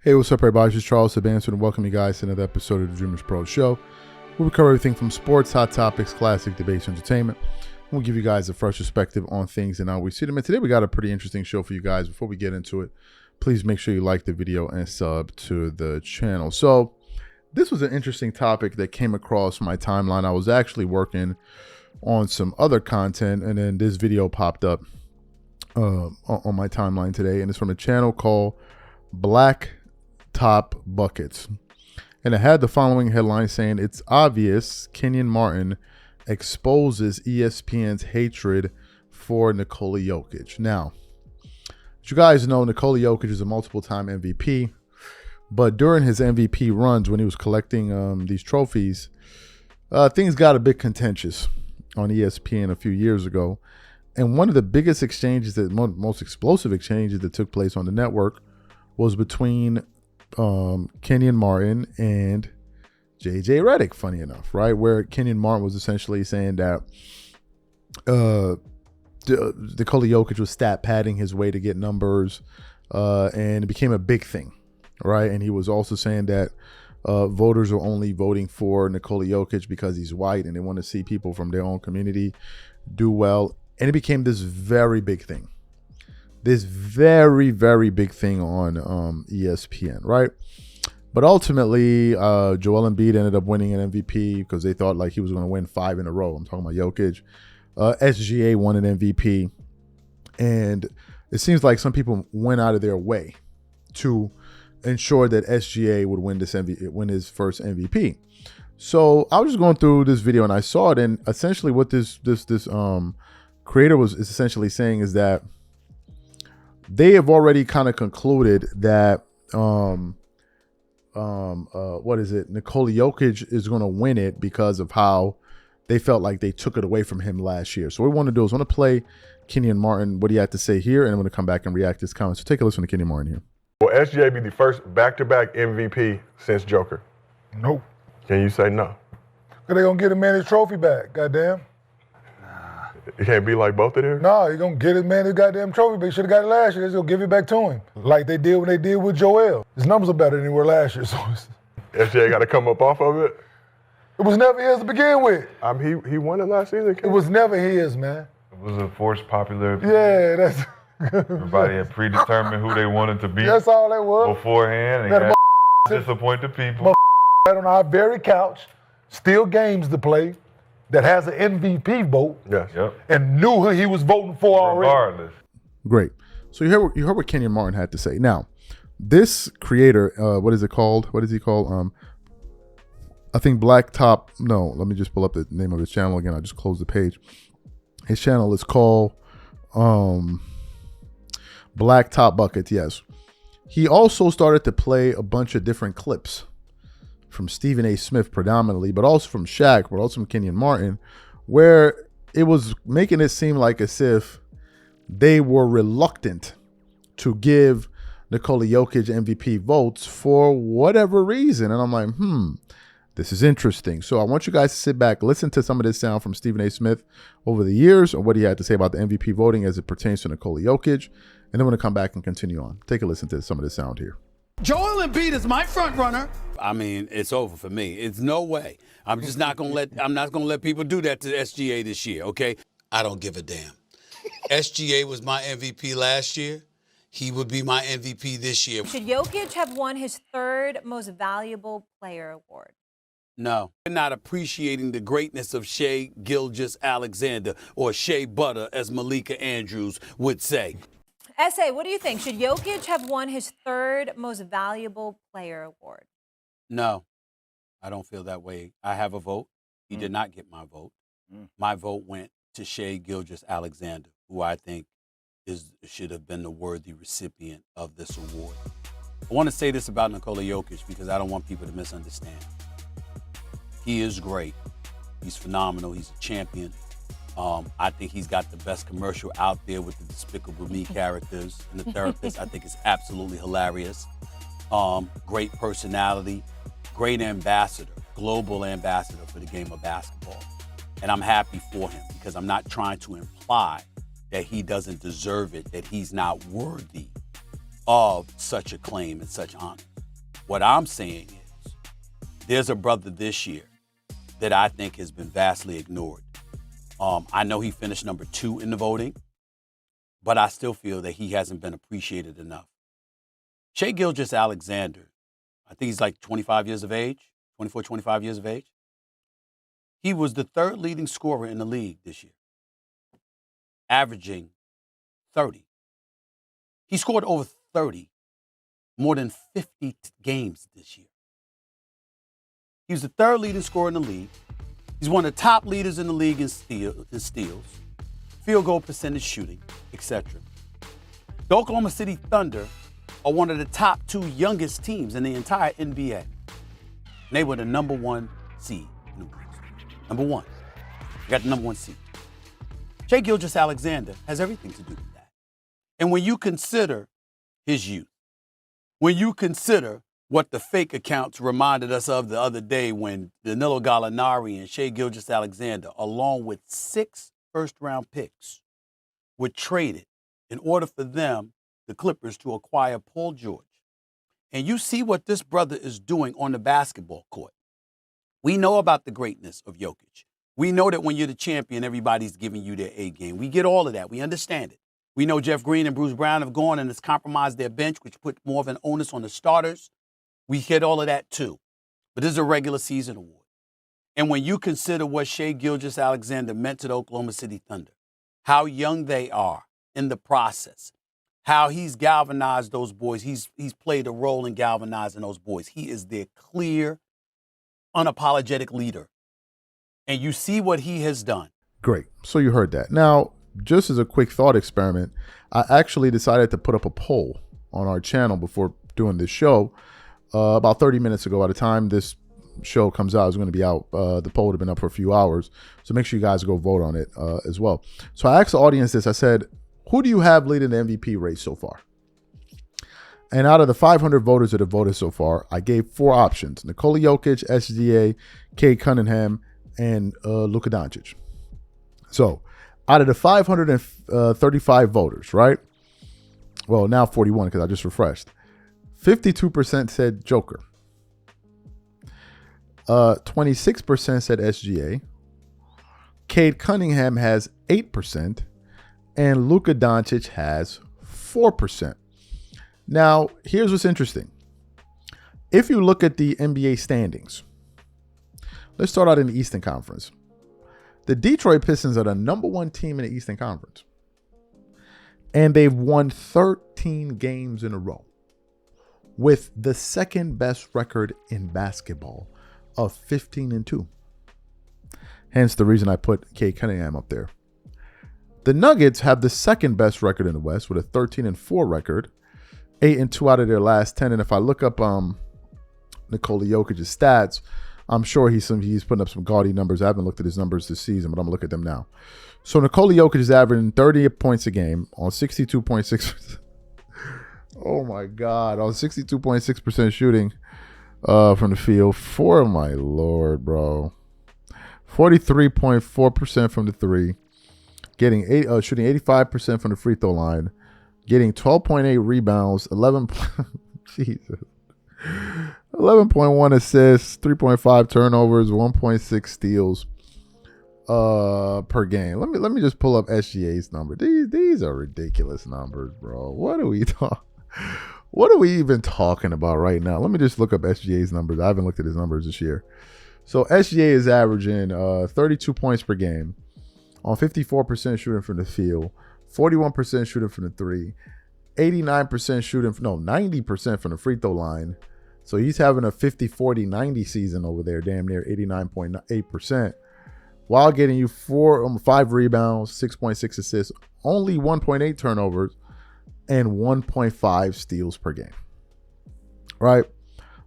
Hey, what's up, everybody? This is Charles Sabanson, and welcome you guys to another episode of the DREAMERSPRO show, where we cover everything from sports, hot topics, classic debates, entertainment. We'll give you guys a fresh perspective on things and how we see them. And today we got a pretty interesting show for you guys. Before we get into it, please make sure you like the video and sub to the channel. So this was an interesting topic that came across my timeline. I was actually working on some other content, and then this video popped up on my timeline today, and it's from a channel called Black Top Buckets, and it had the following headline saying, "It's obvious Kenyon Martin exposes ESPN's hatred for Nikola Jokic." Now, as you guys know, Nikola Jokic is a multiple-time MVP, but during his MVP runs, when he was collecting these trophies, things got a bit contentious on ESPN a few years ago, and one of the biggest exchanges, that most explosive exchanges that took place on the network, was between Kenyon Martin and JJ Redick, funny enough, right? Where Kenyon Martin was essentially saying that Nikola Jokic was stat padding his way to get numbers, and it became a big thing, right? And he was also saying that voters are only voting for Nikola Jokic because he's white, and they want to see people from their own community do well. And it became this very big thing. This very, very big thing on ESPN, right? But ultimately, Joel Embiid ended up winning an MVP because they thought like he was going to win 5 in a row. I'm talking about Jokic. SGA won an MVP. And it seems like some people went out of their way to ensure that SGA would win win his first MVP. So I was just going through this video and I saw it, and essentially what this creator is essentially saying is that they have already kind of concluded that Nikola Jokic is going to win it because of how they felt like they took it away from him last year. So what we want to do is want to play Kenyon Martin, what he had to say here, and I'm going to come back and react to his comments. So take a listen to Kenyon Martin here. Will SGA be the first back-to-back MVP since Joker? Nope. Can you say no? Because they're going to get him his trophy back, goddamn. It can't be like both of them? No, you're going to get his goddamn trophy back. He should have got it last year. They're going to give it back to him. Like they did when they did with Joel. His numbers are better than they were last year. So SGA got to come up off of it? It was never his to begin with. He won it last season? It was never his, man. It was a forced popularity. Yeah, that's... Everybody had predetermined who they wanted to be. That's all that was. Beforehand, and disappointed people. Right on our very couch, still games to play, that has an MVP vote. Yes. Yep. And knew who he was voting for already. Regardless. Great. So you heard what Kenyon Martin had to say. Now, this creator, what is it called? What is he called? I think let me just pull up the name of his channel again. I just closed the page. His channel is called Black Top Buckets, yes. He also started to play a bunch of different clips from Stephen A. Smith predominantly, but also from Shaq, but also from Kenyon Martin, where it was making it seem like as if they were reluctant to give Nikola Jokic MVP votes for whatever reason. And I'm like, this is interesting. So I want you guys to sit back, listen to some of this sound from Stephen A. Smith over the years, or what he had to say about the MVP voting as it pertains to Nikola Jokic. And then we're going to come back and continue on. Take a listen to some of this sound here. Joel Embiid is my front runner. I mean, it's over for me. It's no way. I'm just not going to let people do that to SGA this year, okay? I don't give a damn. SGA was my MVP last year. He would be my MVP this year. Should Jokic have won his third most valuable player award? No. You're not appreciating the greatness of Shai Gilgeous Alexander, or Shea Butter, as Malika Andrews would say. S.A., what do you think? Should Jokic have won his third most valuable player award? No, I don't feel that way. I have a vote. He did not get my vote. My vote went to Shai Gilgeous Alexander, who I think should have been the worthy recipient of this award. I want to say this about Nikola Jokic because I don't want people to misunderstand. He is great. He's phenomenal. He's a champion. I think he's got the best commercial out there with the Despicable Me characters and the therapist. I think it's absolutely hilarious. Great personality, great ambassador, global ambassador for the game of basketball. And I'm happy for him because I'm not trying to imply that he doesn't deserve it, that he's not worthy of such acclaim and such honor. What I'm saying is there's a brother this year that I think has been vastly ignored. I know he finished number 2 in the voting, but I still feel that he hasn't been appreciated enough. Shai Gilgeous-Alexander, I think he's like 25 years of age, 24, 25 years of age. He was the 3rd leading scorer in the league this year, averaging 30. He scored over 30, more than 50 games this year. He was the 3rd leading scorer in the league. He's one of the top leaders in the league in steals, field goal percentage shooting, etc. The Oklahoma City Thunder are one of the top 2 youngest teams in the entire NBA. And they were the number 1 seed in the West. Number 1. They got the number 1 seed. Shai Gilgeous-Alexander has everything to do with that. And when you consider his youth, when you consider what the fake accounts reminded us of the other day when Danilo Gallinari and Shai Gilgeous-Alexander, along with 6 first-round picks, were traded in order for them, the Clippers, to acquire Paul George. And you see what this brother is doing on the basketball court. We know about the greatness of Jokic. We know that when you're the champion, everybody's giving you their A game. We get all of that. We understand it. We know Jeff Green and Bruce Brown have gone and it's compromised their bench, which put more of an onus on the starters. We get all of that too. But this is a regular season award. And when you consider what Shai Gilgeous-Alexander meant to the Oklahoma City Thunder, how young they are in the process, how he's galvanized those boys, he's played a role in galvanizing those boys. He is their clear, unapologetic leader. And you see what he has done. Great. So you heard that. Now, just as a quick thought experiment, I actually decided to put up a poll on our channel before doing this show. About 30 minutes ago. By the time this show comes out, it's going to be out. The poll would have been up for a few hours. So make sure you guys go vote on it as well. So I asked the audience this. I said, who do you have leading the MVP race so far? And out of the 500 voters that have voted so far, I gave 4 options: Nikola Jokic, SGA, Cade Cunningham, and Luka Doncic. So out of the 535 voters, right? Well, now 41 because I just refreshed. 52% said Joker. 26% said SGA. Cade Cunningham has 8%. And Luka Doncic has 4%. Now, here's what's interesting. If you look at the NBA standings, let's start out in the Eastern Conference. The Detroit Pistons are the number 1 team in the Eastern Conference. And they've won 13 games in a row, with the second best record in basketball of 15-2. Hence the reason I put Cade Cunningham up there. The Nuggets have the second best record in the West with a 13-4 record, 8-2 out of their last 10. And if I look up Nikola Jokic's stats, I'm sure he's putting up some gaudy numbers. I haven't looked at his numbers this season, but I'm gonna look at them now. So Nikola Jokic is averaging 30 points a game on 62.6%. Oh my God, on 62.6% shooting from the field. For my Lord, bro. 43.4% from the 3. Shooting 85% from the free throw line. Getting 12.8 rebounds, 11.1 assists, 3.5 turnovers, 1.6 steals per game. Let me just pull up SGA's number. These are ridiculous numbers, bro. What are we even talking about right now? Let me just look up SGA's numbers. I haven't looked at his numbers this year. So SGA is averaging 32 points per game on 54% shooting from the field, 41% shooting from the 3, 89% shooting, 90% from the free throw line. So he's having a 50-40-90 season over there, damn near 89.8%, while getting you 5 rebounds, 6.6 assists, only 1.8 turnovers, and 1.5 steals per game. Right?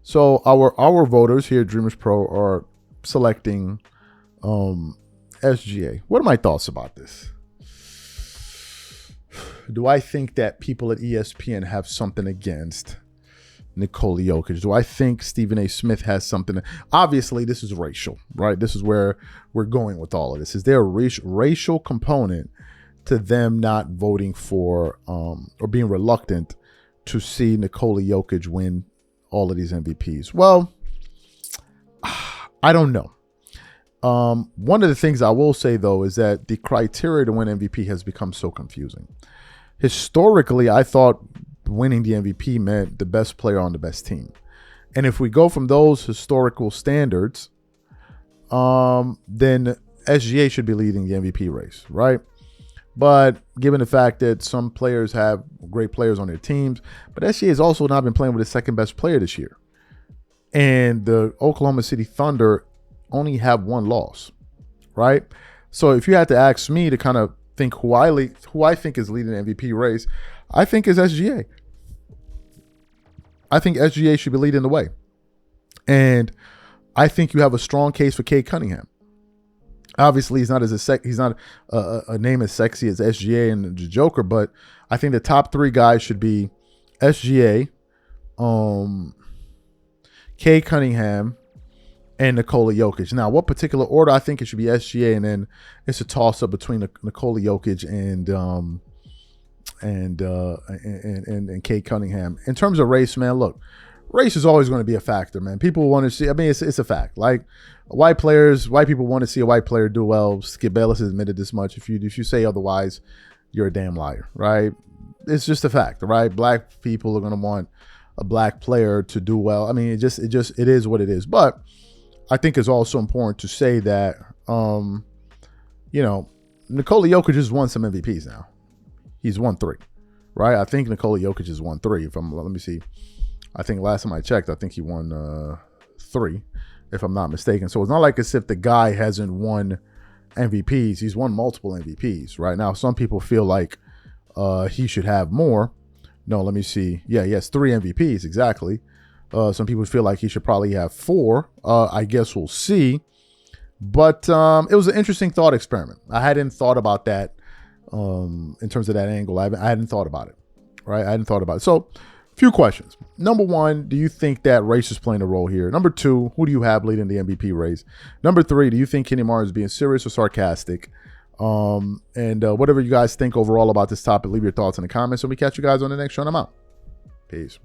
So our voters here at Dreamers Pro are selecting SGA. What are my thoughts about this? Do I think that people at ESPN have something against Nikola Jokic? Do I think Stephen A. Smith has something? Obviously, this is racial, right? This is where we're going with all of this. Is there a racial component to them not voting for or being reluctant to see Nikola Jokic win all of these MVPs? Well, I don't know. One of the things I will say, though, is that the criteria to win MVP has become so confusing. Historically, I thought winning the MVP meant the best player on the best team. And if we go from those historical standards, then SGA should be leading the MVP race, right? But given the fact that some players have great players on their teams, but SGA has also not been playing with his second best player this year. And the Oklahoma City Thunder only have one loss, right? So if you had to ask me to kind of think who I think is leading the MVP race, I think is SGA. I think SGA should be leading the way. And I think you have a strong case for Cade Cunningham. Obviously, he's not a name as sexy as SGA and the Joker, but I think the top three guys should be SGA, Cade Cunningham, and Nikola Jokic. Now, what particular order? I think it should be SGA, and then it's a toss-up between Nikola Jokic and Cade Cunningham. In terms of race, man, look, race is always going to be a factor, man. People want to see. I mean, it's a fact. Like white people want to see a white player do well. Skip Bayless has admitted this much. If you say otherwise, you're a damn liar, right? It's just a fact, right? Black people are going to want a black player to do well. I mean, it is what it is. But I think it's also important to say that, Nikola Jokic has won some MVPs now. He's won 3, right? I think Nikola Jokic has won 3. Let me see. I think last time I checked, I think he won 3, if I'm not mistaken. So it's not like as if the guy hasn't won MVPs. He's won multiple MVPs, right? Now, some people feel like he should have more. No, let me see. Yeah, he has 3 MVPs, exactly. Some people feel like he should probably have 4. I guess we'll see. But it was an interesting thought experiment. I hadn't thought about that in terms of that angle. I hadn't thought about it, right? I hadn't thought about it. So, a few questions. Number 1, do you think that race is playing a role here? Number 2, who do you have leading the MVP race? Number 3, do you think Kenyon Martin is being serious or sarcastic? And whatever you guys think overall about this topic, leave your thoughts in the comments, and we catch you guys on the next show. I'm out. Peace.